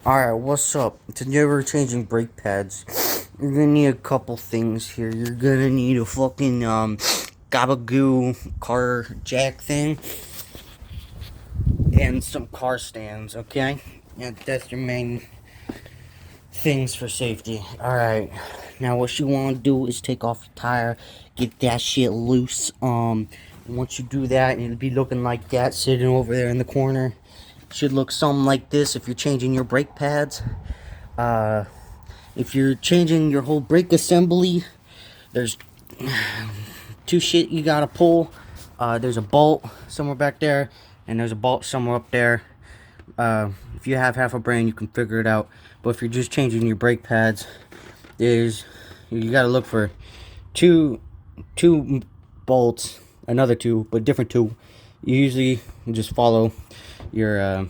Alright, what's up? Today we're changing brake pads. You're gonna need a couple things here. You're gonna need a fucking gabagoo car jack thing and some car stands, okay? Yeah, that's your main things for safety. Alright. Now what you wanna do is take off your tire, get that shit loose. Once you do that, it'll be looking like that sitting over there in the corner. Should look something like this if you're changing your brake pads. If you're changing your whole brake assembly, there's two shit you gotta pull. There's a bolt somewhere back there, and there's a bolt somewhere up there. If you have half a brain, you can figure it out. But if you're just changing your brake pads, you gotta look for two bolts, another two, but different two. You usually just follow your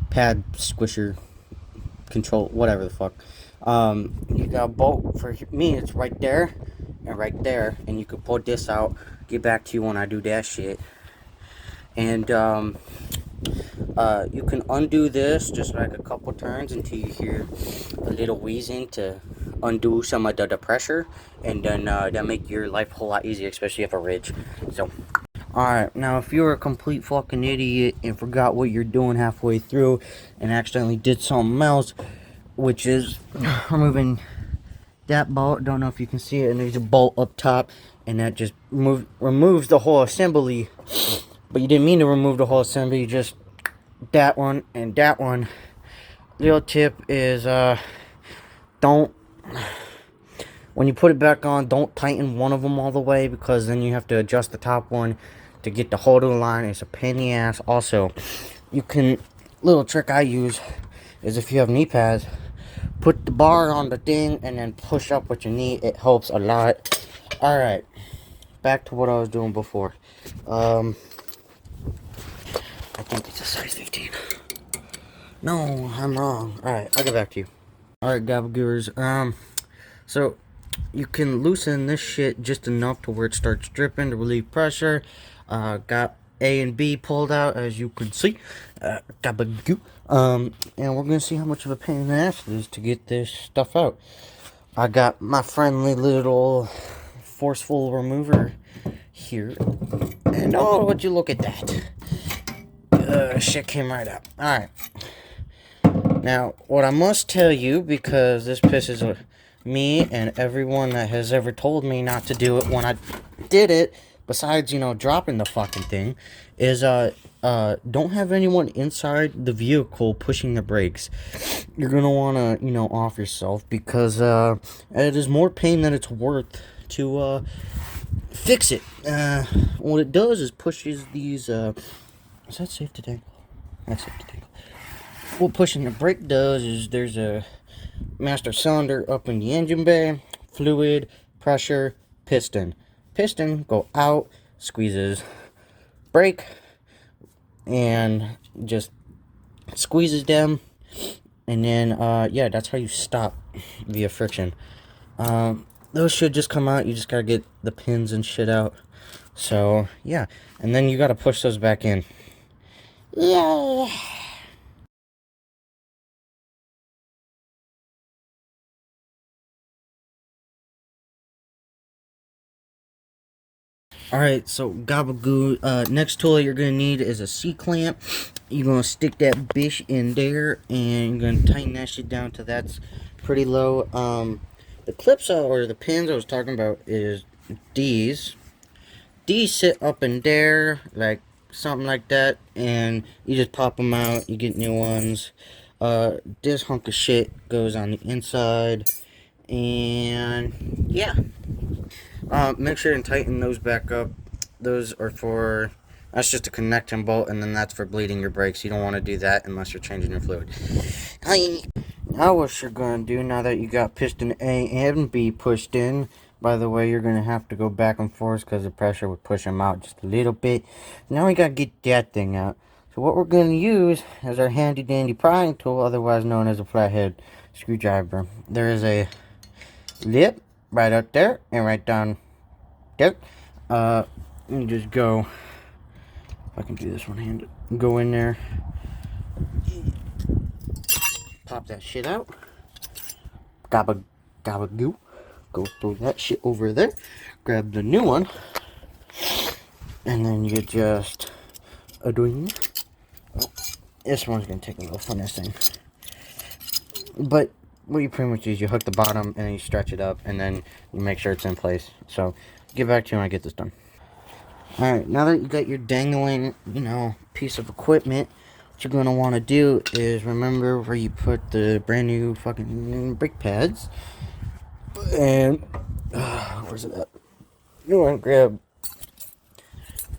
pad squisher control, whatever the fuck. You got a bolt. For me, it's right there and right there, and you can pull this out. Get back to you when I do that shit. And you can undo this just like a couple turns until you hear a little wheezing to undo some of the pressure, and then that make your life a whole lot easier, especially if a ridge. So alright, now if you're a complete fucking idiot and forgot what you're doing halfway through and accidentally did something else, which is removing that bolt, don't know if you can see it, and there's a bolt up top, and that just removes the whole assembly, but you didn't mean to remove the whole assembly, you just that one and that one. Little tip is don't, when you put it back on, don't tighten one of them all the way, because then you have to adjust the top one to get the hold of the line. It's a pain in the ass. Also, you can, little trick I use is if you have knee pads, put the bar on the thing and then push up with your knee. It helps a lot. Alright, back to what I was doing before. I think it's a size 15. No, I'm wrong. Alright, I'll get back to you. Alright, gabagoers. So you can loosen this shit just enough to where it starts dripping to relieve pressure. Got A and B pulled out, as you can see. Gabagoo. And we're gonna see how much of a pain in the ass it is to get this stuff out. I got my friendly little forceful remover here, and oh, would you look at that? Shit came right out. Alright. Now, what I must tell you, because this pisses me and everyone that has ever told me not to do it when I did it, besides, you know, dropping the fucking thing, is, don't have anyone inside the vehicle pushing the brakes. You're gonna wanna, you know, off yourself, because, it is more pain than it's worth to, fix it. What it does is pushes these, is that safe to tangle? That's safe to tangle. What pushing the brake does is there's a master cylinder up in the engine bay, fluid, pressure, piston. Piston go out, squeezes brake, and just squeezes them, and then yeah, that's how you stop via friction. Those should just come out. You just gotta get the pins and shit out. So yeah, and then you gotta push those back in. Yeah. Alright, so gabagoo, next tool you're going to need is a C-clamp. You're going to stick that bitch in there, and you're going to tighten that shit down to that's pretty low. The clips, or the pins I was talking about, is these. These sit up in there, like something like that, and you just pop them out, you get new ones. This hunk of shit goes on the inside, and yeah. Make sure and tighten those back up. Those are for, that's just a connecting bolt, and then that's for bleeding your brakes. You don't want to do that unless you're changing your fluid. Now what you're going to do, now that you got piston A and B pushed in, by the way, you're going to have to go back and forth because the pressure would push them out just a little bit. Now we got to get that thing out. So what we're going to use is our handy dandy prying tool, otherwise known as a flathead screwdriver. There is a lip right up there and right down there. Let me just go, if I can do this one handed, go in there, pop that shit out. Gabba goo. Go throw that shit over there. Grab the new one. And then you just doing. This one's gonna take a little finessing. But what you pretty much do is you hook the bottom and then you stretch it up and then you make sure it's in place. So get back to you when I get this done. Alright, now that you got your dangling, piece of equipment, what you're going to want to do is remember where you put the brand new fucking brake pads. And, where's it at? You want to grab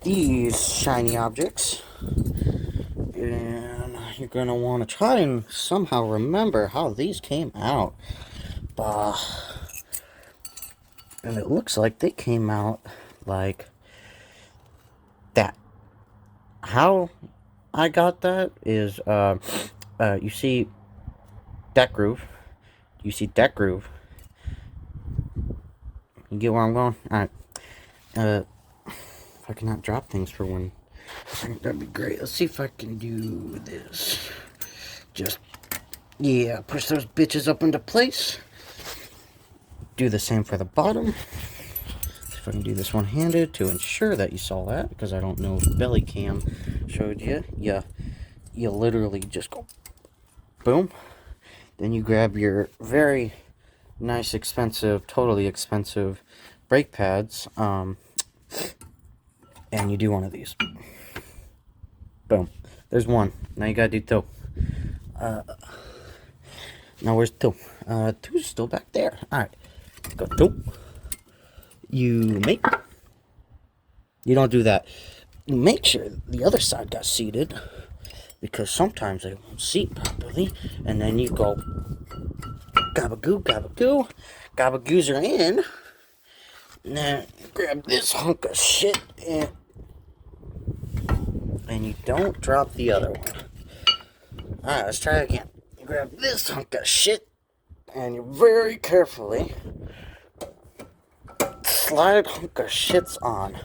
these shiny objects. And you're going to want to try and somehow remember how these came out. And it looks like they came out like that. How I got that is, you see that groove. You see that groove. You get where I'm going? Alright. If I cannot drop things for one second, that'd be great. Let's see if I can do this. Just, yeah, push those bitches up into place. Do the same for the bottom. If I can do this one-handed to ensure that you saw that, because I don't know if belly cam showed you. Yeah, you literally just go boom. Then you grab your very nice, expensive, totally expensive brake pads, and you do one of these. Boom. There's one. Now you gotta do two. Now where's two? Two's still back there. Alright. Go two. You don't do that. You make sure the other side got seated, because sometimes they won't seat properly, and then you go gabagoo, gabagoo. Gabagoos are in. Now grab this hunk of shit and you don't drop the other one. Alright, let's try it again. You grab this hunk of shit and you very carefully slide hunk of shits on.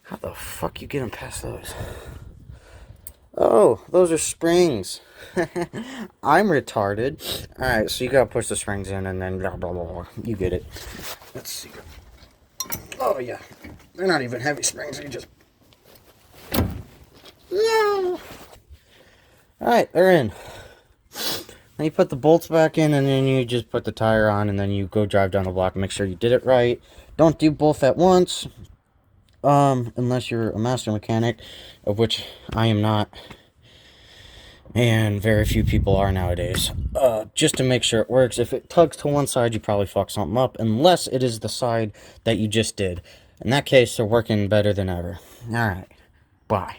How the fuck you get them past those? Oh, those are springs. I'm retarded. Alright, so you gotta push the springs in and then blah blah blah. You get it. Let's see. Oh yeah. They're not even heavy springs, you just. No. Alright, they're in. Then you put the bolts back in and then you just put the tire on and then you go drive down the block and make sure you did it right. Don't do both at once. Unless you're a master mechanic, of which I am not. And very few people are nowadays. Just to make sure it works. If it tugs to one side, you probably fuck something up. Unless it is the side that you just did. In that case, they're working better than ever. Alright. Bye.